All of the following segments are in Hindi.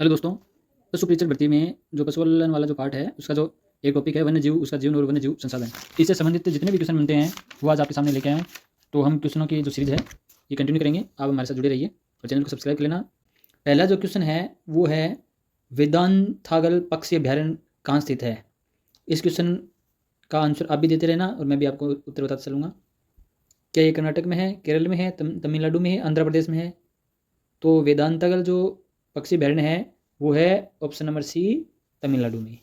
हेलो दोस्तों। पशु परिचर भर्ती में जो पशुपालन वाला जो पार्ट है उसका जो एक टॉपिक है वन्य जीव, उसका जीवन और वन्य जीव संसाधन। इससे संबंधित जितने भी क्वेश्चन बनते हैं वो आज आपके सामने लेके आए हैं। तो हम क्वेश्चनों की जो सीरीज है ये कंटिन्यू करेंगे। आप हमारे साथ जुड़े रहिए और चैनल को सब्सक्राइब कर लेना। पहला जो क्वेश्चन है वो है वेदांतागल पक्षी अभ्यारण्य कहाँ स्थित है। इस क्वेश्चन का आंसर आप भी देते रहना और मैं भी आपको उत्तर बताता चलूँगा। क्या ये कर्नाटक में है, केरल में है, तमिलनाडु में है, आंध्र प्रदेश में है? तो वेदांतागल जो पक्षी अभ्यारण्य है वो है ऑप्शन नंबर सी, तमिलनाडु में।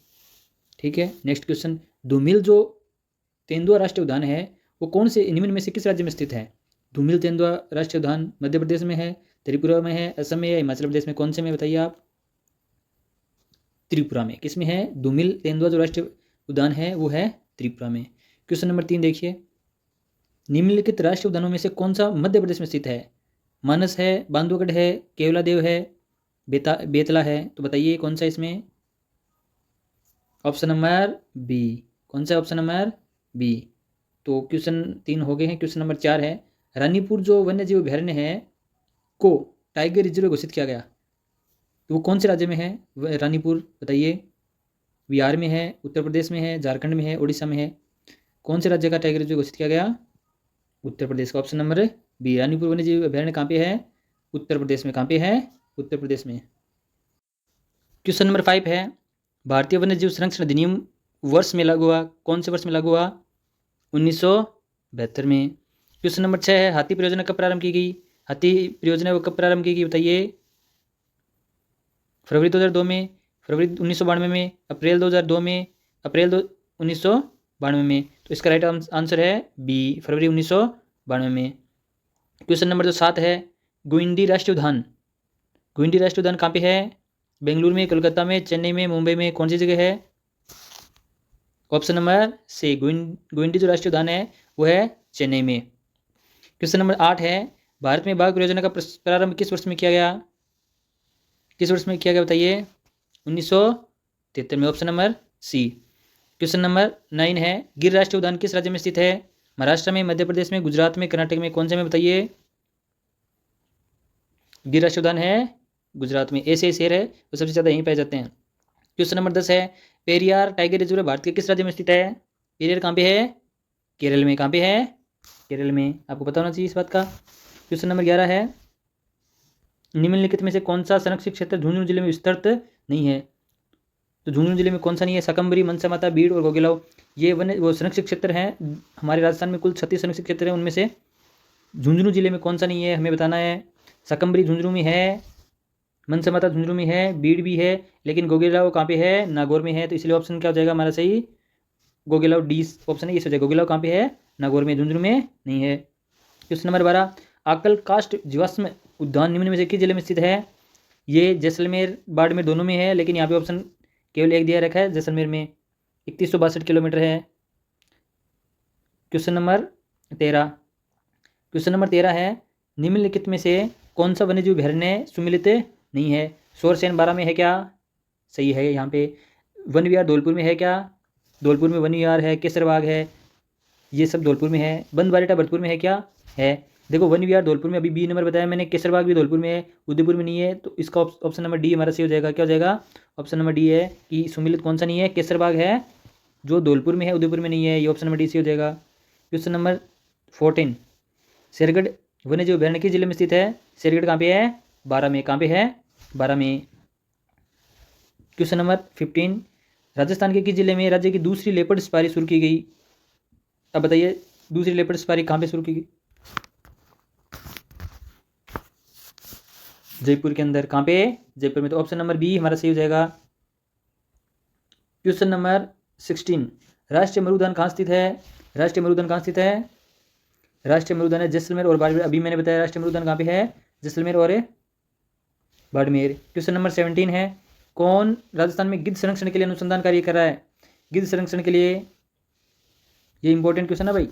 ठीक है। नेक्स्ट क्वेश्चन, धूमिल जो तेंदुआ राष्ट्रीय उद्यान है वो कौन से निम्न में से किस राज्य में स्थित है? धूमिल तेंदुआ राष्ट्रीय उद्यान मध्य प्रदेश में है, त्रिपुरा में है, असम में है, हिमाचल प्रदेश में? कौन से में बताइए आप? त्रिपुरा में। किस में है? धूमिल तेंदुआ जो राष्ट्रीय उद्यान है वो है त्रिपुरा में। क्वेश्चन नंबर 3 देखिए, निम्नलिखित राष्ट्रीय उद्यानों में से कौन सा मध्य प्रदेश में स्थित है? मानस है, बांधवगढ़ है, केवलादेव है, बेतला है? तो बताइए कौन सा इसमें? Option number B. कौन सा? Option number B. तो क्वेश्चन 3 हो गए हैं। क्वेश्चन नंबर 4 है, रानीपुर जो वन्य जीव अभ्यारण्य है को टाइगर रिजर्व घोषित किया गया तो वो कौन से राज्य में है? रानीपुर बताइए। बिहार में है, उत्तर प्रदेश में है, झारखंड में है, उड़ीसा में है? कौन से राज्य का टाइगर रिजर्व घोषित किया गया? उत्तर प्रदेश का। Option number B. रानीपुर वन्य जीव अभ्यारण्य कहाँ पे है? उत्तर प्रदेश में। कहाँ पे है? उत्तर प्रदेश में। क्वेश्चन नंबर 5 है, भारतीय वन्य जीव संरक्षण अधिनियम वर्ष में लागू हुआ? कौन से वर्ष में लागू हुआ? 1972 में। क्वेश्चन नंबर 6 है, हाथी परियोजना कब प्रारंभ की गई? हाथी परियोजना वो कब प्रारंभ की गई बताइए? फरवरी 2002 में, फरवरी 1992 में, अप्रैल 2002 में, अप्रैल 1992 में? तो इसका राइट आंसर है बी, फरवरी 1992 में। क्वेश्चन नंबर जो 7 है, गुइंडी राष्ट्रीय उद्यान, गुइंडी राष्ट्रीय उद्यान कहाँ पे है? बेंगलुरु में, कोलकाता में, चेन्नई में, मुंबई में? कौन सी जगह है? ऑप्शन नंबर सी, गुइंडी जो राष्ट्रीय उद्यान है वो है चेन्नई में। क्वेश्चन नंबर 8 है, भारत में बाघ परियोजना का प्रारंभ किस वर्ष में किया गया? किस वर्ष में किया गया बताइए? 1973 में। Option number C. Question number 9 है, गिर राष्ट्रीय उद्यान किस राज्य में स्थित है? महाराष्ट्र में, मध्य प्रदेश में, गुजरात में, कर्नाटक में? कौन से में बताइए? गिर राष्ट्रीय उद्यान है गुजरात में। ऐसे शेर है वो सबसे ज़्यादा यहीं पाए जाते हैं। क्वेश्चन नंबर 10 है, पेरियार टाइगर रिजर्व भारत के किस राज्य में स्थित है? पेरियार कहाँ पे है? केरल में। कहाँ पे है? केरल में। आपको पता होना चाहिए इस बात का। क्वेश्चन नंबर 11 है, निम्नलिखित में से कौन सा संरक्षित क्षेत्र झुंझुनू जिले में विस्तृत नहीं है? तो झुंझुनू जिले में कौन सा नहीं है? शकंबरी, मनसा माता, बीड़ और गोगिलाव, ये वो संरक्षित क्षेत्र हैं। हमारे राजस्थान में कुल 36 संरक्षित क्षेत्र हैं, उनमें से झुंझुनू जिले में कौन सा नहीं है हमें बताना है। शकंबरी झुंझुनू में है, मनसा माता झुंझुनू में है, बीड़ भी है, लेकिन गोगिलाव कहाँ पे है? नागौर में है। तो इसलिए ऑप्शन क्या हो जाएगा हमारा सही? गोगिलाव डी ऑप्शन है, इस हो जाएगा। गोगिलाव कहाँ पे है? नागौर में, झुंझुनू में नहीं है। क्वेश्चन नंबर 12, आकल कास्ट जीवाश्म उद्यान निम्न में से किस जिले में स्थित है? ये जैसलमेर, बाड़मेर दोनों में है, लेकिन यहाँ पे ऑप्शन केवल एक दिया रखा है, जैसलमेर में। 3162 किलोमीटर है। क्वेश्चन नंबर 13, क्वेश्चन नंबर 13 है, निम्नलिखित में से कौन सा वन्यजीव अभ्यारण्य सुमिलित नहीं है? शोरसेन 12 में है क्या? सही है। यहाँ पे वन विहार धौलपुर में है क्या? धौलपुर में वन विहार है, केसरबाग है, ये सब धौलपुर में है। बंद बारिटा भरतपुर में है क्या? है। देखो वन विहार धौलपुर में, अभी बी नंबर बताया मैंने, केसरबाग भी धौलपुर में है, उदयपुर में नहीं है। तो इसका ऑप्शन नंबर डी हमारा सही हो जाएगा। क्या हो जाएगा? ऑप्शन नंबर डी है कि सुमिलित कौन सा नहीं है? केसरबाग है जो धौलपुर में है, उदयपुर में नहीं है। ये ऑप्शन नंबर डी सही हो जाएगा। क्वेश्चन नंबर 14, शेरगढ़ वन्यजीव अभ्यारण्य किस जिले में स्थित है? शेरगढ़ कहाँ पे है? 12 में। कहाँ पे है? 12 में। क्वेश्चन नंबर 15, राजस्थान के किस जिले में राज्य की दूसरी लेपर्ड सफारी शुरू की गई? अब बताइए दूसरी लेपर्ड सफारी कहाँ पे शुरू की गई? जयपुर के अंदर। कहाँ पे? जयपुर में। तो ऑप्शन नंबर बी हमारा सही हो जाएगा। क्वेश्चन नंबर 16, राष्ट्रीय मरुद्यान कहाँ स्थित है? राष्ट्रीय मरुद्यान कहाँ स्थित है? राष्ट्रीय मरुद्यान है जैसलमेर और बाड़मेर। अभी मैंने बताया राष्ट्रीय मरुद्यान कहाँ पे है? जैसलमेर और बाड़मेर। क्वेश्चन नंबर 17 है, कौन राजस्थान में गिद्ध संरक्षण के लिए अनुसंधान कार्य कर रहा है? गिद्ध संरक्षण के लिए, ये इंपॉर्टेंट क्वेश्चन है भाई।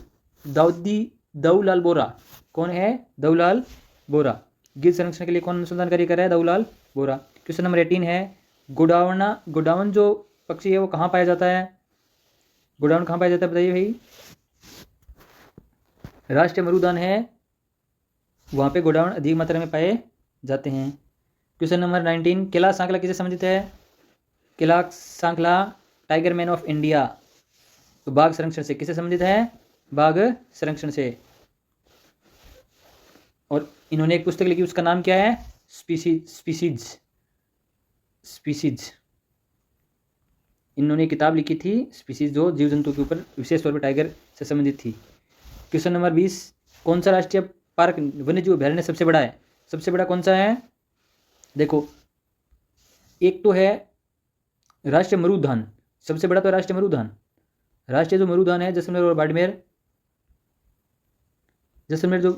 दाऊलाल बोरा। कौन है? दाऊलाल बोरा। गिद्ध संरक्षण के लिए कौन अनुसंधान कार्य कर रहा है? दाऊलाल बोरा। क्वेश्चन नंबर 18 है, गोडावन जो पक्षी है वो कहाँ पाया जाता है? गोडावन कहाँ पाया जाता है बताइए भाई? राष्ट्रीय मरुद्यान है वहाँ पे गोडाउन अधिक मात्रा में पाए जाते हैं। क्वेश्चन नंबर 19, कैलाश सांकला किसे संबंधित है? कैलाश सांकला टाइगर मैन ऑफ इंडिया, तो बाघ संरक्षण से किसे संबंधित है? बाघ संरक्षण से। और इन्होंने एक पुस्तक लिखी, उसका नाम क्या है? स्पीसीज। इन्होंने किताब लिखी थी स्पीसीज, जो जीव जंतु के ऊपर विशेष तौर पर टाइगर से संबंधित थी। क्वेश्चन नंबर 20, कौन सा राष्ट्रीय पार्क वन्यजीव अभ्यारण्य सबसे बड़ा है? सबसे बड़ा कौन सा है? देखो, एक तो है राष्ट्रीय मरुउद्यान, सबसे बड़ा तो राष्ट्रीय मरुउद्यान। राष्ट्रीय जो मरुउद्यान है जैसलमेर और बाड़मेर, जैसलमेर जो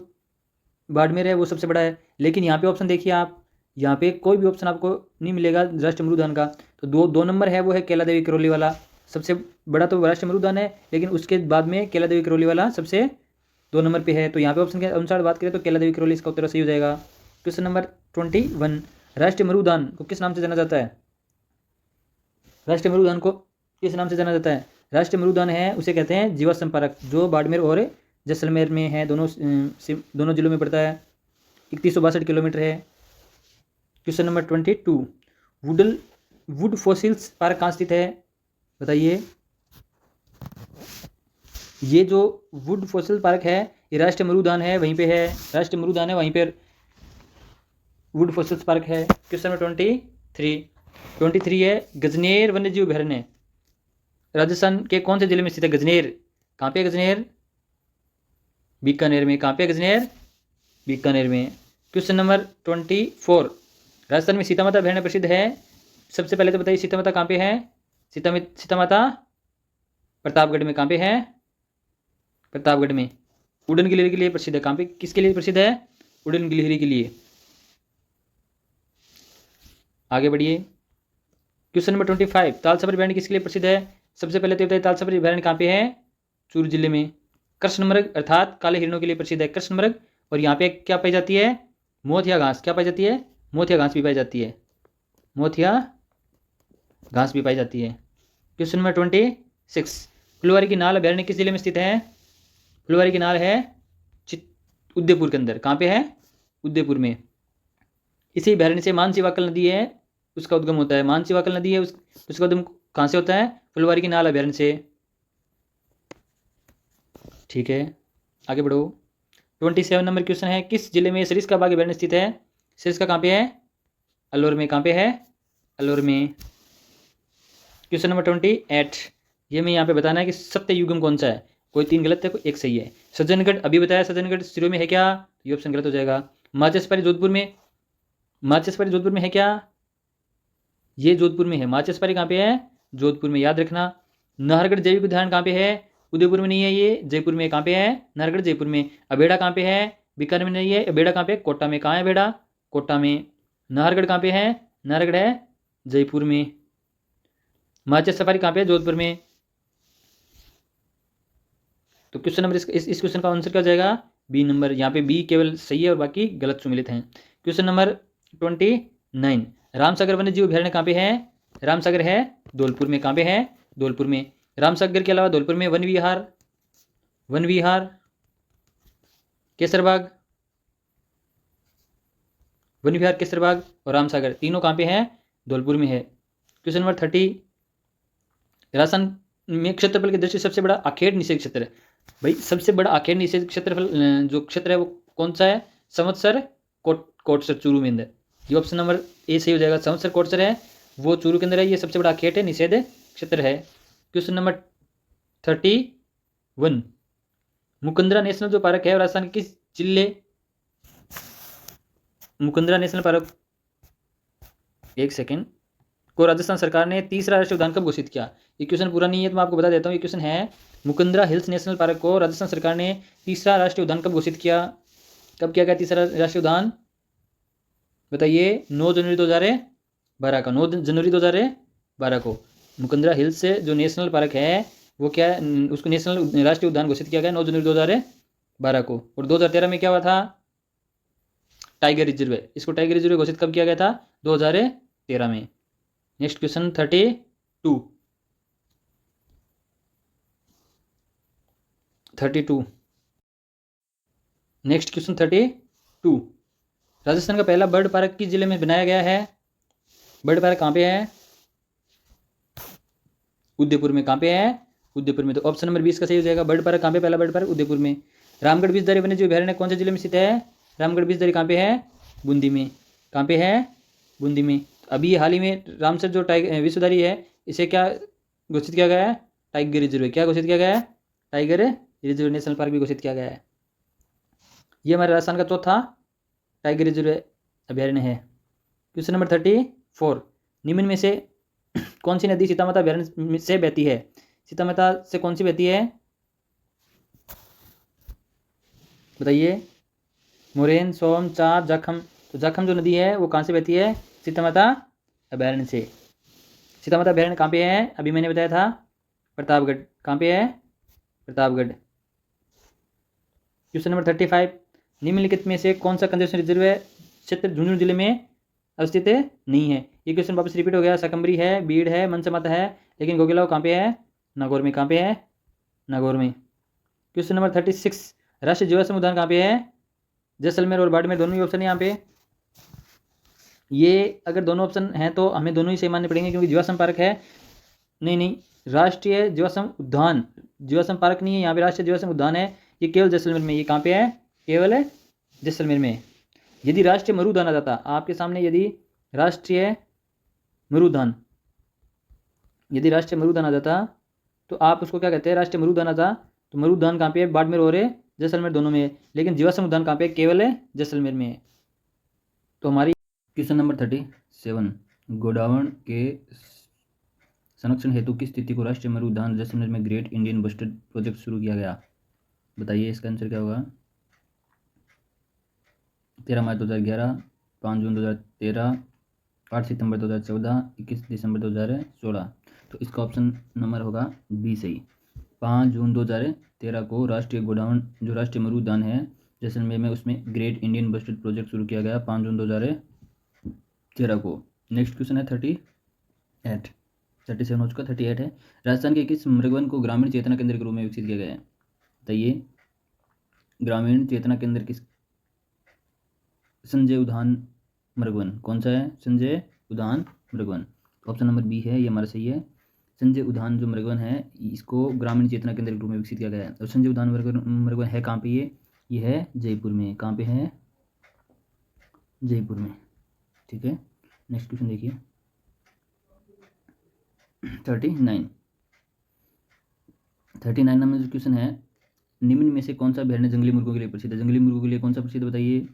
बाड़मेर है वो सबसे बड़ा है। लेकिन यहाँ पे ऑप्शन देखिए आप, यहाँ पे कोई भी ऑप्शन आपको नहीं मिलेगा राष्ट्रीय मरुउद्यान का। तो दो नंबर है वो है कैला देवी करौली वाला, सबसे बड़ा तो राष्ट्रीय मरुउद्यान है, लेकिन उसके बाद में कैला देवी करौली वाला सबसे 2 नंबर पे है। तो यहाँ पे ऑप्शन के अनुसार बात करें तो कैला देवी करौली इसका उत्तर सही हो जाएगा। क्वेश्चन नंबर 21, राष्ट्रीय मरुउद्यान को किस नाम से जाना जाता है? राष्ट्रीय मरुउद्यान को किस नाम से जाना जाता है? राष्ट्रीय मरुउद्यान है उसे कहते हैं जीवाश्म पार्क, जो बाड़मेर और जैसलमेर में है, दोनों जिलों में पड़ता है। 3162 किलोमीटर है। Question number 22, would fossils park कहाँ स्थित है? बताइए। ये जो वुड फॉसिल पार्क है ये राष्ट्रीय मरुउद्यान है, वहीं पे है, राष्ट्रीय मरुउद्यान है वहीं पर वुड फॉसिल्स पार्क है। क्वेश्चन नंबर 23 है, गजनेर वन्यजीव अभयारण्य राजस्थान के कौन से जिले में स्थित है? गजनेर कहाँ पे है? गजनेर बीकानेर में। कहाँ पे है गजनेर? बीकानेर में। क्वेश्चन नंबर 24, राजस्थान में सीता माता अभयारण्य प्रसिद्ध है। सबसे पहले तो बताइए सीता माता कहाँ पे है? सीता माता प्रतापगढ़ में। कहाँ पे है? प्रतापगढ़ में। उड़न गिलहरी के लिए प्रसिद्ध है। कहाँ पे, किसके लिए प्रसिद्ध है? उड़न गिलहरी के लिए। आगे बढ़िए। क्वेश्चन नंबर 25, तालसफर अभयारण्य किसके लिए प्रसिद्ध है? सबसे पहले तो बताइए तालसफर अभयारण्य कहाँ पे है? चूरू जिले में। कृष्णमृग अर्थात काले हिरणों के लिए प्रसिद्ध है कृष्णमृग। और यहाँ पे क्या पाई जाती है? मोथिया घास। क्या पाई जाती है? मोथिया घास भी पाई जाती है। मोथिया घास भी पाई जाती है। क्वेश्चन नंबर 26, फुलवारी की नाल अभयारण्य किस जिले में स्थित है? फुलवारी की नाल है उदयपुर के अंदर। कहाँ पे है? उदयपुर में। इसी अभयारण्य से मानसीवाकल नदी है, उसका उद्गम होता है। मानसीवाकल नदी है उसका उद्गम कहाँ से होता है? फुलवारी की नाल अभयारण्य से। ठीक है, आगे बढ़ो। 27 नंबर क्वेश्चन है, किस जिले में सरिस्का बाग अभयारण्य स्थित है? सरिस्का कहाँ पे है? अलवर में। कहाँ पे है? अलवर में। क्वेश्चन नंबर 28, ये मैं यहाँ पे बताना है कि सत्य युगम कौन सा है। कोई 3 गलत है, कोई 1 सही है। सज्जनगढ़ अभी बताया, सज्जनगढ़ सिरों में है क्या? ये ऑप्शन गलत हो जाएगा। माचेसपारी जोधपुर में, माचेसपारी जोधपुर में है क्या? ये जोधपुर में है। माचेसपारी कहाँ पे है? जोधपुर में, याद रखना। नाहरगढ़ जैविक उद्यान कहाँ पे है? उदयपुर में नहीं है, ये जयपुर में। कहाँ पे है? नाहरगढ़ जयपुर में। अबेड़ा कहाँ पे है? बीकानेर में नहीं है, अबेड़ा कहाँ पे? कोटा में। कहाँ है अबेड़ा? कोटा में। नाहरगढ़ कहाँ पे है? नाहरगढ़ है जयपुर में। माचेस सफारी कहाँ पे है? जोधपुर में। तो क्वेश्चन नंबर इस क्वेश्चन का आंसर क्या हो जाएगा? B number. यहाँ पे बी केवल सही है और बाकी गलत सुमिलित हैं। क्वेश्चन नंबर 29, रामसागर वन्यजीव अभयारण्य कहाँ पे है? रामसागर है धौलपुर में। कहाँ पे है? धौलपुर में। रामसागर के अलावा धौलपुर में वन विहार, केसरबाग, वन विहार, केसरबाग और रामसागर, तीनों कहाँ पे हैं? धौलपुर में है। क्वेश्चन नंबर 30, राजस्थान में क्षेत्रफल की दृष्टि सबसे बड़ा आखेट निषेध क्षेत्र है। भाई सबसे बड़ा आखेट निषेध क्षेत्रफल जो क्षेत्र है वो कौन सा है? संवत्सर कोटसर, चूरू में अंदर। ये ऑप्शन नंबर ए सही हो जाएगा। संवत्सर कोटसर है वो चूरू के अंदर है, ये सबसे बड़ा आखेट है निषेध क्षेत्र है। क्वेश्चन नंबर 31, मुकुंदरा नेशनल जो पार्क है राजस्थान के किस जिले? मुकुंदरा नेशनल पार्क, एक सेकेंड, को राजस्थान सरकार ने तीसरा राष्ट्रीय उद्यान कब घोषित किया? ये क्वेश्चन पूरा नहीं है तो मैं आपको बता देता हूँ। ये क्वेश्चन है, मुकुंदरा हिल्स नेशनल पार्क को राजस्थान सरकार ने तीसरा राष्ट्रीय उद्यान कब घोषित किया? कब किया गया तीसरा राष्ट्रीय उद्यान? बताइए। 9 जनवरी 2012 का, 9 जनवरी 2012 को मुकुंदरा हिल्स से जो नेशनल पार्क है वो क्या है, उसको नेशनल राष्ट्रीय उद्यान घोषित किया गया 9 जनवरी 2012 को। और 2013 में क्या हुआ था? टाइगर रिजर्व है, इसको टाइगर रिजर्व घोषित कब किया गया था? 2013 में। Next question 32। Next question 32, Rajasthan का पहला बर्ड पार्क किस जिले में बनाया गया है? बर्ड पार्क कहाँ पे है? उदयपुर में। कहाँ पे है? उदयपुर में। तो ऑप्शन नंबर 20 का सही हो जाएगा। बर्ड पार्क कहाँ पे? पहला बर्ड पार्क उदयपुर में। रामगढ़ विषधारी वन्यजीव अभयारण्य कौन से जिले में स्थित है? रामगढ़ विषधारी कहाँ पे है? बूंदी में। कहाँ पे है? बूंदी में। अभी हाल ही में रामसर जो टाइगर विषधारी है, इसे क्या घोषित किया गया है? Tiger reserve. क्या घोषित किया गया है? टाइगर रिजर्व नेशनल पार्क भी घोषित किया गया है। ये हमारे राजस्थान का चौथा टाइगर रिजर्व अभयारण्य है। क्वेश्चन नंबर 34, निम्न में से कौन सी नदी सीता माता अभयारण्य से बहती है? सीता माता से कौन सी बहती है? बताइए। मोरेन, सोम, चार, जाखम। तो जाखम जो नदी है वो कहाँ से बहती है? सीता माता अभयारण्य से। सीता माता अभयारण्य कहाँ पे है? अभी मैंने बताया था, प्रतापगढ़। कहाँ पे है? प्रतापगढ़। क्वेश्चन नंबर 35, निम्नलिखित में से कौन सा कंजर्वेशन रिजर्व क्षेत्र झुंझुनू जिले में अवस्थित नहीं है? ये क्वेश्चन वापस रिपीट हो गया। सकंबरी है, बीड़ है, मनसामाता है, लेकिन गोगिलाव कहाँ पे है? नागौर में। कहाँ पे है? नागौर में। क्वेश्चन नंबर 36, राष्ट्रीय जीवाश्म उद्यान कहाँ पे है? जैसलमेर और बाड़मेर दोनों ही ऑप्शन है यहाँ पे। ये अगर दोनों ऑप्शन हैं तो हमें दोनों ही सही मानने पड़ेंगे, क्योंकि जीवाश्म पार्क है। नहीं, राष्ट्रीय जीवाश्म उद्यान, जीवाश्म पार्क नहीं है यहाँ पे, राष्ट्रीय जीवाश्म उद्यान है। ये केवल जैसलमेर में। ये कहाँ पे है? केवल जैसलमेर में। यदि राष्ट्रीय मरुउद्यान आ जाता आपके सामने, यदि राष्ट्रीय मरुउद्यान आ जाता तो आप उसको क्या कहते हैं? राष्ट्रीय मरुउद्यान आता तो मरुउद्यान कहाँ पे है? बाड़मेर और जैसलमेर दोनों में है। लेकिन जीवाश्म उद्यान कहाँ पे? केवल जैसलमेर में है। तो हमारी क्वेश्चन नंबर 37, गोडावण के संरक्षण हेतु किस तिथि को राष्ट्रीय मरुउद्यान जैसलमेर में ग्रेट इंडियन बस्टर्ड प्रोजेक्ट शुरू किया गया? बताइए, इसका आंसर क्या होगा? 13 मार्च 2011, 5 जून 2013, 8 सितंबर 2014, 21 दिसंबर 2016। तो इसका ऑप्शन नंबर होगा बी सही। 5 जून 2013 को राष्ट्रीय गोडावण जो राष्ट्रीय मरुउद्यान है जैसलमेर में, उसमें ग्रेट इंडियन बस्टर्ड प्रोजेक्ट शुरू किया गया 5 जून 2013 को। नेक्स्ट क्वेश्चन है 37 हो चुका, 38 है। राजस्थान के किस मृगवन को ग्रामीण चेतना केंद्र के रूप में विकसित किया गया है? बताइए। ग्रामीण चेतना केंद्र किस? संजय उद्यान मृगवन। कौन सा है? संजय उद्यान मृगवन। ऑप्शन नंबर बी है, ये हमारा सही है। संजय उद्यान जो मृगवन है, इसको ग्रामीण चेतना केंद्र के रूप में विकसित किया गया है। और संजय उद्यान मृगवन है कहाँ पे? ये है जयपुर में। कहाँ पे है? जयपुर में। ठीक है, नेक्स्ट क्वेश्चन देखिए 39 नंबर जो क्वेश्चन है, निम्न में से कौन सा अभयारण्य जंगली मुर्गों के लिए प्रसिद्ध है? जंगली मुर्गों के लिए कौन सा प्रसिद्ध? बताइए।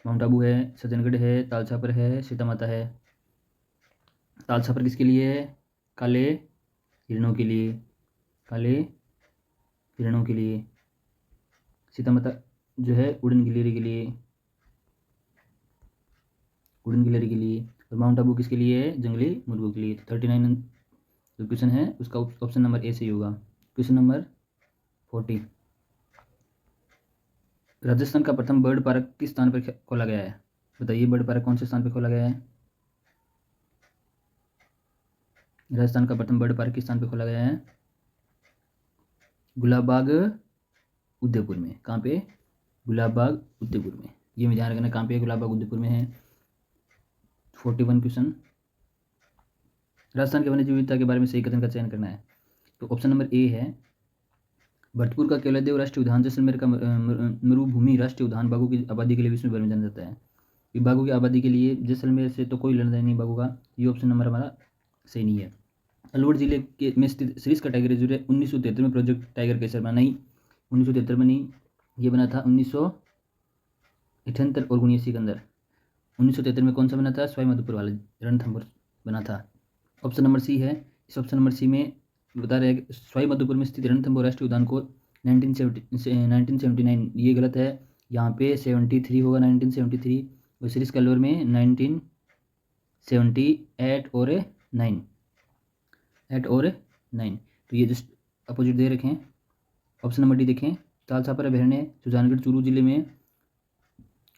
माउंट आबू है, सज्जनगढ़ है, तालछापर है, सीता माता है। तालछापर किसके लिए है? काले हिरणों के लिए। काले हिरणों के लिए। सीता माता जो है उड़न गिलहरी के लिए। उड़न गिलहरी के लिए। और माउंट आबू किसके लिए है? जंगली मुर्गों के लिए। तो 39 जो क्वेश्चन है उसका ऑप्शन नंबर ए सही होगा। क्वेश्चन नंबर 40, राजस्थान का प्रथम बर्ड पार्क किस स्थान पर खोला गया है? बताइए, बर्ड पार्क कौन से स्थान पर खोला गया है? राजस्थान का प्रथम बर्ड पार्क किस स्थान पर खोला गया है? गुलाबबाग उदयपुर में। कहाँ पे? गुलाबबाग उदयपुर में। ये में ध्यान रखना कहाँ पे है? गुलाबबाग उदयपुर में है। 41 क्वेश्चन, राजस्थान के वन्य विविधता के बारे में सही कथन का चयन करना है। तो ऑप्शन नंबर ए है, भरतपुर का केवलादेव राष्ट्रीय उद्यान जैसलमेर का मरुभूमि राष्ट्रीय उद्यान बाघों की आबादी के लिए विश्व भर में जाना जाता है। ये बाघों की आबादी के लिए जैसलमेर से तो कोई लेना नहीं बाघों का। ये ऑप्शन नंबर हमारा सही नहीं है। अलवर जिले के में स्थित सरिस्का टाइगर रिजर्व 1973 में प्रोजेक्ट टाइगर केसर बना। नहीं, 1973 में नहीं, ये बना था 1978 और 1979 के अंदर। 1973 में कौन सा बना था? सवाई माधोपुर वाला रणथंभौर बना था। ऑप्शन नंबर सी है। इस ऑप्शन नंबर सी में बता रहे हैं सवाई माधोपुर में स्थित रणथंभौर राष्ट्रीय उद्यान को 1979, ये गलत है। यहाँ पे 73 होगा, 1973। और सरिस्का अलवर में 1978 और 9, 8 और 9। तो ये जस्ट अपोजिट दे रखे हैं। ऑप्शन नंबर डी देखें, तालछापर अभयारण्य सुजानगढ़ चूरू जिले में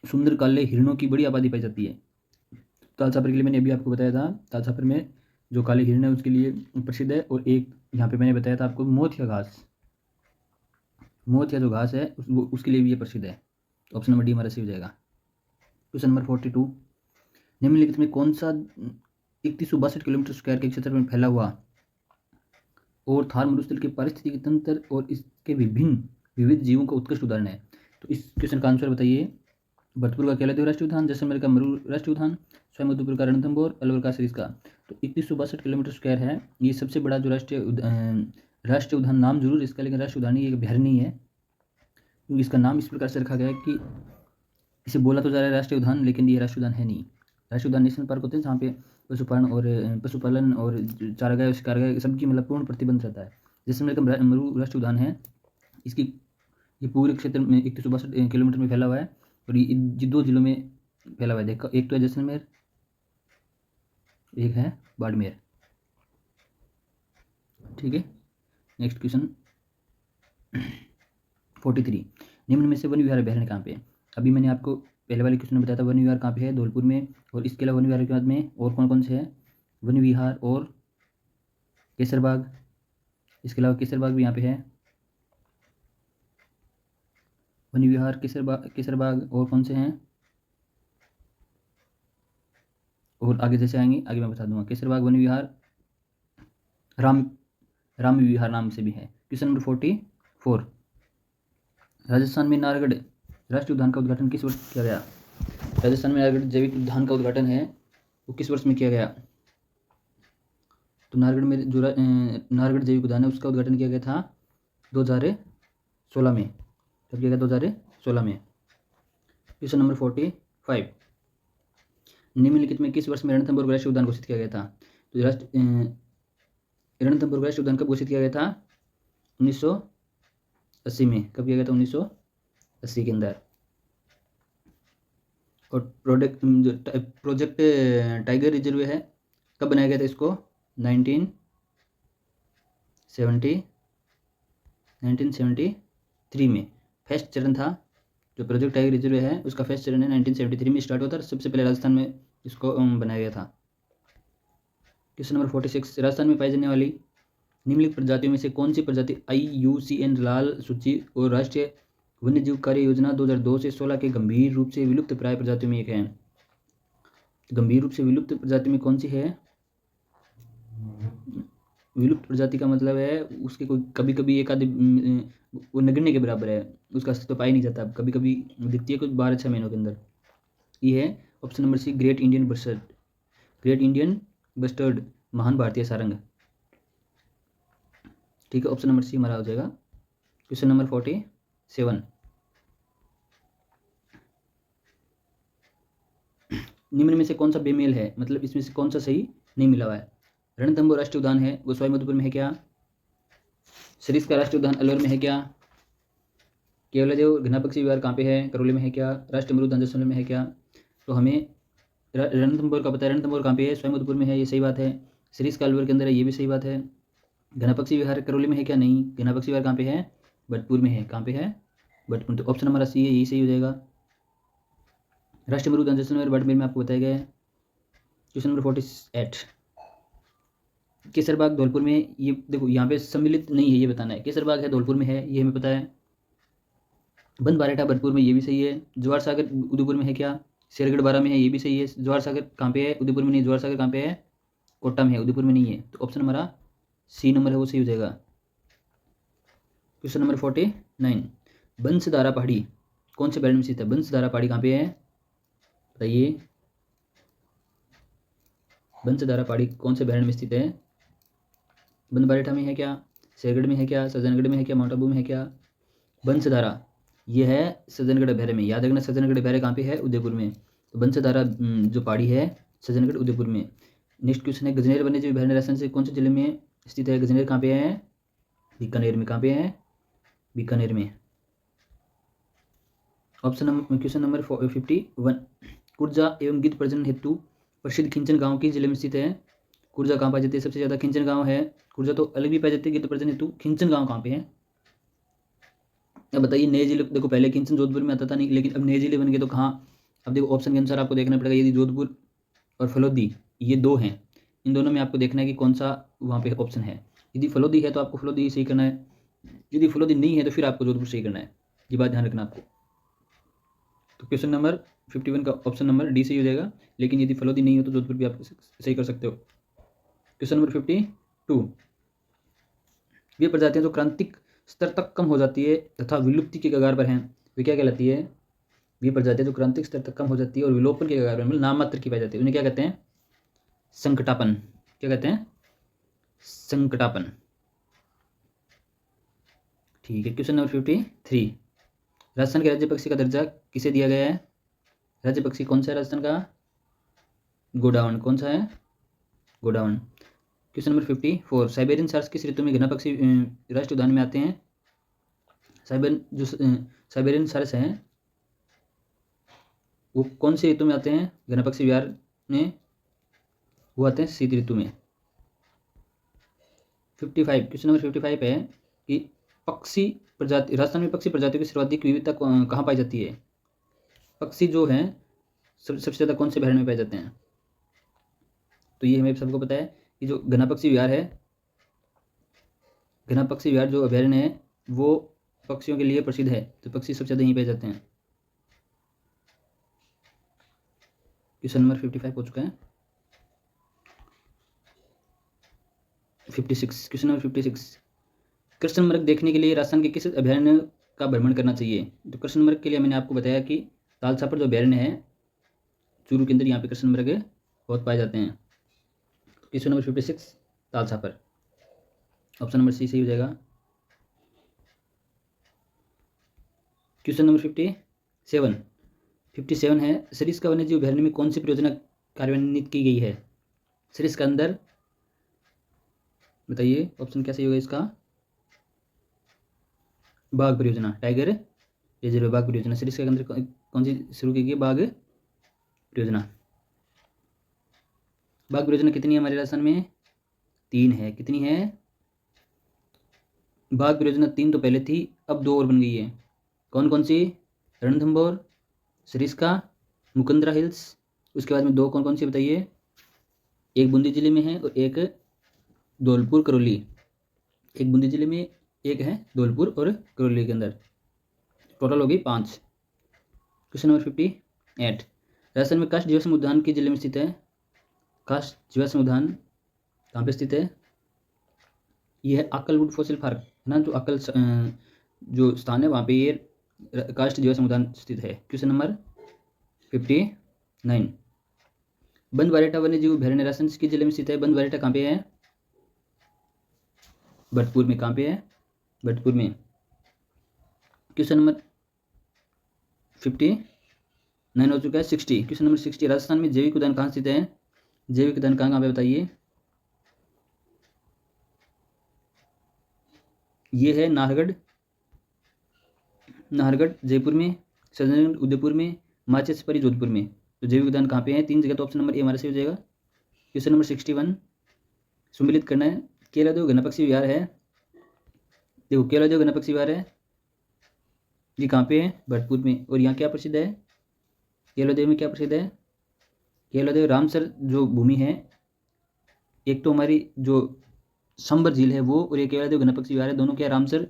सुंदर काले हिरणों की बड़ी आबादी पाई जाती है। तालछापर के लिए मैंने अभी आपको बताया था, तालछापर में जो काले हिरण है उसके लिए प्रसिद्ध है। और एक यहाँ पे मैंने बताया था आपको मोथिया घास, मोथिया जो घास है उसके लिए भी ये प्रसिद्ध है। ऑप्शन नंबर डी हमारा सही हो जाएगा। क्वेश्चन नंबर 42, निम्नलिखित में कौन सा 3162 किलोमीटर स्क्वायर के क्षेत्र में फैला हुआ और थार मरुस्थल के पारिस्थितिकी तंत्र और इसके विविध जीवों का उत्कृष्ट उदाहरण है? तो इस क्वेश्चन का आंसर बताइए। भरतपुर का केलादेव राष्ट्रीय उद्यान, जैसलमेर का मरू राष्ट्रीय उद्यान, स्वयंभूपुर का रणथंभौर, अलवर का सरिस्का। तो 3162 किलोमीटर स्क्वायर है, ये सबसे बड़ा जो राष्ट्रीय उद्यान, नाम जरूर इसका, लेकिन राष्ट्रीय उद्यान ये बिहार नहीं है, क्योंकि इसका नाम इस प्रकार से रखा गया है कि इसे बोला तो जा रहा है राष्ट्रीय उद्यान, लेकिन ये राष्ट्रीय उद्यान है नहीं। राष्ट्रीय उद्यान नेशनल पार्क होते हैं जहाँ पे पशुपालन और चारागाह शिकारगाह सबकी मतलब पूर्ण प्रतिबंध रहता है। जैसलमेर का मरू राष्ट्रीय उद्यान है, इसकी ये पूरे क्षेत्र में 3162 किलोमीटर में फैला हुआ है और ये 2 जिलों में फैला हुआ है। देखो, एक तो है जैसलमेर, एक है बाड़मेर। ठीक है, नेक्स्ट क्वेश्चन 43, निम्न में से वन विहार अभ्यारण्य कहाँ पे है? अभी मैंने आपको पहले वाले क्वेश्चन में बताया था वन विहार कहाँ पे है, धौलपुर में। और इसके अलावा वन विहार के बाद में और कौन कौन से हैं? वन विहार और केसरबाग, इसके अलावा केसरबाग भी यहाँ पे है। वन विहार, केसरबाग और कौन से हैं? और आगे जैसे आएंगे आगे मैं बता दूंगा। केसरबाग, वन विहार, राम विहार नाम से भी है। क्वेश्चन नंबर 44, राजस्थान में नाहरगढ़ राष्ट्रीय उद्यान का उद्घाटन किस वर्ष किया गया? राजस्थान में नाहरगढ़ जैविक उद्यान का उद्घाटन है, वो किस वर्ष में किया गया? तो नाहरगढ़ में जो नाहरगढ़ जैविक उद्यान है उसका उद्घाटन किया गया था 2016 में। कब किया गया? 2016 में। क्वेश्चन नंबर 45, निम्नलिखित में किस वर्ष में रणथंभौर राष्ट्रीय उद्यान घोषित किया गया था? तो रणथंभौर राष्ट्रीय उद्यान कब घोषित किया गया था? 1980 में। कब किया गया था? 1980 के अंदर। और प्रोजेक्ट टाइगर रिजर्व है, कब बनाया गया था इसको? 1973 में फर्स्ट चरण था। जो प्रोजेक्ट टाइगर रिजर्व है उसका फर्स्ट चरण है 1973 में स्टार्ट होता है। सबसे पहले राजस्थान में इसको बनाया गया था। क्वेश्चन नंबर 46, राजस्थान में पाई जाने वाली निम्नलिखित प्रजातियों में से कौन सी प्रजाति IUCN लाल सूची और राष्ट्रीय वन्यजीव कार्य योजना 2002 से 16 के गंभीर रूप से विलुप्त प्राय प्रजातियों में एक है? गंभीर रूप से विलुप्त प्रजाति में कौन सी है? विलुप्त प्रजाति का मतलब है उसके कोई कभी कभी एक आधे वो नगण्य के बराबर है, उसका अस्तित्व तो पाया नहीं जाता, कभी कभी दिखती है कुछ 12-6 महीनों के अंदर। ये है option number C, great Indian bustard. Great Indian bustard, महान भारतीय सारंग। ठीक है, ऑप्शन नंबर सी हमारा हो जाएगा। क्वेश्चन नंबर 47, निम्न में से कौन सा बेमेल है, मतलब इसमें से कौन सा सही नहीं मिला हुआ है? रणथंभौर राष्ट्रीय उद्यान है वो स्वयंभूपुर में है क्या? सरिस्का राष्ट्रीय उद्यान अलवर में है क्या? केवलादेव घनापक्षी विहार कहाँ पे है? करौली में है क्या? राष्ट्रीय मृग उद्यान जैसलमेर में है क्या? तो हमें रणथंभौर का पता है, रणथंभौर कहाँ पे है? स्वयंभूपुर में है, ये सही बात है। सरिस्का अलवर के अंदर है, ये भी सही बात है। घनापक्षी विहार करौली में है क्या? नहीं। घनापक्षी विहार कहाँ पे है? भरतपुर में है। कहाँ पे है? भरतपुर। तो ऑप्शन हमारा सी है, यही सही हो जाएगा। राष्ट्रीय मृग उद्यान जैसलमेर बाड़मेर में आपको बताया गया है। क्वेश्चन नंबर 48, केसरबाग धौलपुर में, ये देखो यहाँ पे सम्मिलित नहीं है, ये बताना है। केसरबाग है धौलपुर में है, ये हमें पता है। बंद बारेठा भरतपुर में, ये भी सही है। जवाहर सागर उदयपुर में है क्या? शेरगढ़ बारा में है, ये भी सही है। जवाहर सागर कहाँ पे है? उदयपुर में नहीं। जवाहर सागर कहाँ पे है? कोटा में है, उदयपुर में नहीं है। तो ऑप्शन हमारा सी नंबर है वो सही हो जाएगा। क्वेश्चन नंबर 49, बंसधारा पहाड़ी कौन से अभ्यारण्य में स्थित है? बंसधारा पहाड़ी कहाँ पे है बताइए? बंसधारा पहाड़ी कौन से अभ्यारण्य में स्थित है? बंद बारेठा में है क्या? शेरगढ़ में है क्या? सज्जनगढ़ में है क्या? माउंट आबू में है क्या? बंसधारा ये है सज्जनगढ़ अभ्यारण्य में। याद रखना, सज्जनगढ़ अभ्यारण्य कहाँ पे है? उदयपुर में। तो बंसधारा जो पहाड़ी है सज्जनगढ़ उदयपुर में। नेक्स्ट क्वेश्चन है, गजनेर वन्यजीव अभ्यारण्य राजस्थान से कौन से जिले में स्थित है? गजनेर कहाँ पे है? बीकानेर में। कहाँ पे है? बीकानेर में। क्वेश्चन नंबर 51, कुर्जा एवं गिद्ध प्रजनन हेतु प्रसिद्ध खिंचन गांव किस जिले में स्थित है? कुर्जा कहाँ पाई जाती है? सबसे ज्यादा खिंचन गांव है। कुर्जा तो अलग भी पाई जाती है, गिद्ध प्रजनन हेतु खिंचन गांव कहाँ पे है? अब बताइए, नए जिले, देखो पहले खिंचन जोधपुर में आता था नहीं, लेकिन अब नए जिले बन गए तो कहाँ? अब देखो ऑप्शन के अनुसार आपको देखना पड़ेगा। यदि जोधपुर और फलोदी ये दो हैं, इन दोनों में आपको देखना है कि कौन सा वहाँ पे ऑप्शन है। यदि फलोदी है तो आपको फलोदी सही करना है, यदि फलोदी नहीं है तो फिर आपको जोधपुर सही करना है। ये बात ध्यान रखना आपको। तो क्वेश्चन नंबर 51 का ऑप्शन नंबर डी सही हो जाएगा। लेकिन यदि फलोदी नहीं हो तो जोधपुर भी आप सही कर सकते हो। क्वेश्चन नंबर 52, वे प्रजातियां जो क्रांतिक स्तर तक कम हो जाती है तथा विलुप्ति के कगार पर हैं, वे क्या कहलाती है? वे प्रजातियां जो क्रांतिक स्तर तक कम हो जाती है और विलोपन के कगार पर मतलब नाम मात्र की पाई जाती है, उन्हें क्या कहते हैं? संकटापन। क्या कहते हैं? संकटापन। ठीक है। क्वेश्चन नंबर 53, राजस्थान के राज्य पक्षी का दर्जा किसे दिया गया है? राज्य पक्षी कौन सा है राजस्थान का? गोडावण। कौन सा है? गोडावण। क्वेश्चन नंबर 54, साइबेरियन सार्स किस ऋतु में घना पक्षी राष्ट्रीय उद्यान में आते हैं? साइबेरियन सार्स हैं वो कौन सी ऋतु में आते हैं घना पक्षी विहार में? वो आते हैं शीत ऋतु में। 55, क्वेश्चन नंबर 55 है कि पक्षी प्रजाति, राजस्थान में पक्षी प्रजातियों की सर्वाधिक विविधता कहाँ पाई जाती है? पक्षी जो हैं सबसे ज़्यादा कौन से अभयारण्य में पाए जाते हैं? तो ये हमें सबको पता है कि जो घना पक्षी विहार है, घना पक्षी विहार जो अभयारण्य है वो पक्षियों के लिए प्रसिद्ध है, तो पक्षी सबसे ज़्यादा यहीं पाए जाते हैं। क्वेश्चन नंबर 55 हो चुका है। 56, क्वेश्चन नंबर 56, कृष्ण मृग देखने के लिए राजस्थान के किस अभयारण्य का भ्रमण करना चाहिए? तो कृष्ण मृग के लिए मैंने आपको बताया कि तालछापर जो अभयारण्य है चूरू के अंदर, यहाँ पे कृष्ण मृग बहुत पाए जाते हैं। Question number 56 Tal Chhapar, option number C सही हो जाएगा। क्वेश्चन नंबर 57 है, सरिस्का वन्यजीव अभयारण्य में कौन सी परियोजना कार्यान्वित की गई है? सरिस्का के अंदर बताइए ऑप्शन क्या सही होगा इसका? बाघ परियोजना, टाइगर रिजर्व बाघ परियोजना। सरिस्का के अंदर कौन सी शुरू की गई? बाघ परियोजना। बाघ परियोजना कितनी है हमारे राजस्थान में? 3 है। कितनी है? बाघ परियोजना 3 तो पहले थी, अब 2 और बन गई है। कौन कौन सी? रणथंभौर, सरिस्का, मुकुंदरा हिल्स। उसके बाद में 2 कौन कौन सी बताइए? एक बूंदी जिले में है और एक धौलपुर करौली। एक बूंदी जिले में, एक है धौलपुर और करौली के अंदर। टोटल होगी 5। क्वेश्चन नंबर 58, राजस्थान में काष्ठ जीवाश्म उद्यान किस जिले में स्थित है? काष्ठ जीवाश्म उद्यान कहाँ पे स्थित है? ये है अक्कलवुड फॉसिल पार्क है ना, जो अक्कल जो स्थान है वहाँ पे ये काष्ठ जीवाश्म उद्यान स्थित है। क्वेश्चन नंबर 59, बंद बारेटा वन्यजीव अभयारण्य राजस्थान किस जिले में स्थित है? बंद बारेटा कहाँ पे है? भरतपुर में। कहाँ पे है? भरतपुर में। क्वेश्चन नंबर 59 हो चुका है। 60, क्वेश्चन नंबर 60, राजस्थान में जैविक उद्यान कहाँ स्थित है? जैविक उद्यान कहाँ पे बताइए? ये है नाहरगढ़ जयपुर में, सजनगढ़ उदयपुर में, माचेसपरी जोधपुर में। तो जैविक उद्यान कहाँ पे है? 3 जगह। तो ऑप्शन नंबर ए हमारा सही हो जाएगा। क्वेश्चन नंबर 61, सम्मिलित करना है। केलादेव घना पक्षी विहार है, देखो केलादेव घना पक्षी विहार है, ये कहाँ पे है? भरतपुर में। और यहाँ क्या प्रसिद्ध है? केलादेव में क्या प्रसिद्ध है? केलादेव रामसर जो भूमि है, एक तो हमारी जो संबर झील है वो, और ये केलादेव घना पक्षी विहार है, दोनों क्या रामसर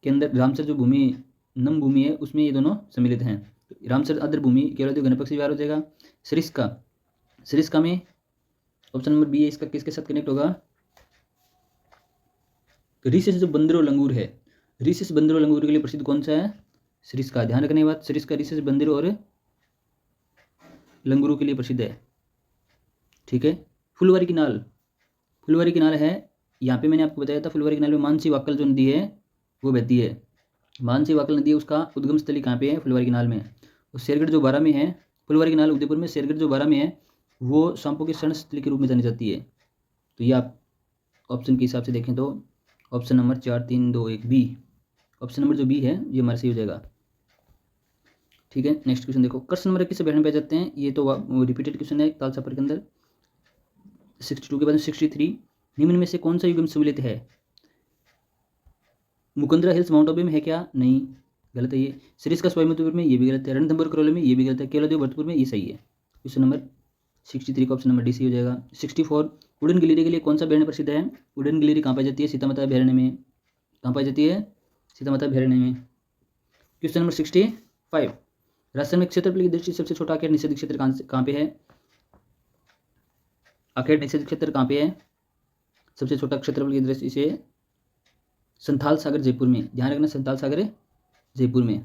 के अंदर, रामसर जो भूमि नम भूमि है उसमें ये दोनों सम्मिलित हैं। रामसर आर्द्र भूमि केवलादेव घना पक्षी विहार हो जाएगा। सरिस्का में ऑप्शन नंबर बी है इसका, किसके साथ कनेक्ट होगा? रीसेस जो बंदरो लंगूर है, रीसेस बंदरो लंगूर के लिए प्रसिद्ध कौन सा है? सरिस्का। ध्यान रखने की बात, सरिस्का रीसेस बंदरो और लंगूरों के लिए प्रसिद्ध है। ठीक है। फुलवारी किनाल है, यहाँ पे मैंने आपको बताया था फुलवारी किनाल में मानसी वाक्कल जो नदी है वो बहती है। मानसी वाक्कल नदी है, उसका उद्गम स्थली कहाँ पे है? फुलवारी किनाल में। और शेरगढ़ जो 12 में है, फुलवारी किनाल उदयपुर में, शेरगढ़ जो 12 में है वो सांपों के शरण स्थली के रूप में जानी जाती है। तो ये आप ऑप्शन के हिसाब से देखें तो option number 4 3 2 1 B, option number जो बी है ये हमारे सही हो जाएगा। ठीक है। नेक्स्ट क्वेश्चन देखो, कृष्ण मृग किस अभयारण्य में पाए जाते हैं? ये तो रिपीटेड क्वेश्चन है तालछापर के अंदर। 62 के बाद 63, निम्न में से कौन सा युग्म सम्मिलित है? मुकुंदरा हिल्स माउंट आबू में है क्या? नहीं, गलत है ये। सरिस्का स्वायंभूपुर में, ये भी गलत है। रणथंभौर करौली में, ये भी गलत है। केवलादेव भरतपुर में, ये सही है। क्वेश्चन नंबर 63 का ऑप्शन नंबर डी सी हो जाएगा। 64, उड़न गिलहरी के लिए कौन सा अभयारण्य प्रसिद्ध है? उड़न गिलहरी कहाँ पाई जाती है? सीतामाता अभयारण्य में। कहाँ पाई जाती है? सीतामाता अभयारण्य में। क्वेश्चन नंबर 65, राजस्थान में क्षेत्रफल की दृष्टि से सबसे छोटा आखेट निषेध क्षेत्र कहाँ पे है? आखेट निषेध क्षेत्र कहाँ पे है सबसे छोटा क्षेत्रफल की दृष्टि से? संथाल सागर जयपुर में, ध्यान रखना, संथाल सागर जयपुर में।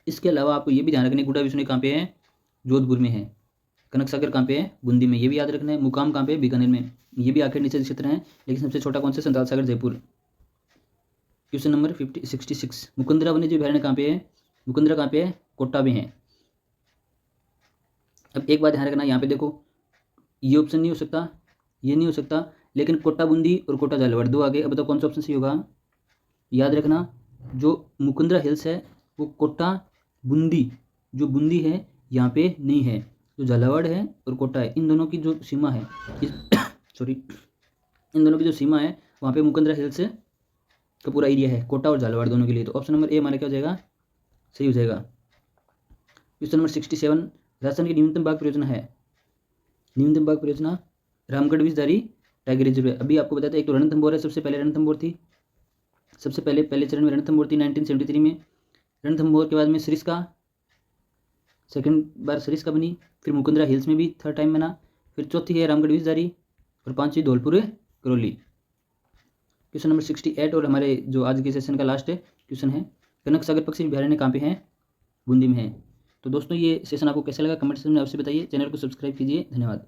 इसके अलावा आपको ये भी ध्यान रखना, गुड्डा विष्णु कहाँ पे है? जोधपुर में है। कनक सागर कहाँ पे है? बूंदी में, ये भी याद रखना है। मुकाम कहाँ पे है? बीकानेर में, ये भी आखेट निषेध क्षेत्र है, लेकिन सबसे छोटा कौन सा? संथाल सागर जयपुर। क्वेश्चन नंबर 66, मुकुंदरा वन्यजीव अभयारण्य कहाँ पे है? मुकुंदरा कहाँ पे है? कोटा में है। अब एक बात ध्यान रखना, यहाँ पे देखो ये ऑप्शन नहीं हो सकता, ये नहीं हो सकता, लेकिन कोटा बूंदी और कोटा झालावाड़ दो आगे। अब बताओ कौन सा ऑप्शन सही होगा? याद रखना, जो मुकुंदरा हिल्स है वो कोटा बूंदी, जो बूंदी है यहाँ पे नहीं है, जो झालावाड़ है और कोटा है, इन दोनों की जो सीमा है सॉरी इन दोनों की जो सीमा है वहाँ पे मुकुंदरा हिल्स का पूरा एरिया है, कोटा और झालावाड़ दोनों के लिए। तो ऑप्शन नंबर ए हमारा क्या हो जाएगा? सही हो जाएगा। क्वेश्चन नंबर 67, राजस्थान की न्यूनतम बाघ परियोजना है? न्यूनतम बाघ परियोजना रामगढ़ विषधारी टाइगर रिजर्व है। अभी आपको बताते हैं, एक तो रणथंभौर है, सबसे पहले रणथंभौर थी, सबसे पहले चरण में रणथंभौर थी 1973 में। रणथंभौर के बाद में सरिस्का, सेकंड बार सरिस्का बनी, फिर मुकुंदरा हिल्स में भी थर्ड टाइम बना, फिर चौथी है रामगढ़ विषधारी, और पांचवी धौलपुर करौली। क्वेश्चन नंबर 68 और हमारे जो आज के सेशन का लास्ट क्वेश्चन है, कनक सागर पक्षी अभयारण्य कहाँ पे है? बूंदी में है। तो दोस्तों ये सेशन आपको कैसा लगा कमेंट सेक्शन में अवश्य बताइए, चैनल को सब्सक्राइब कीजिए, धन्यवाद।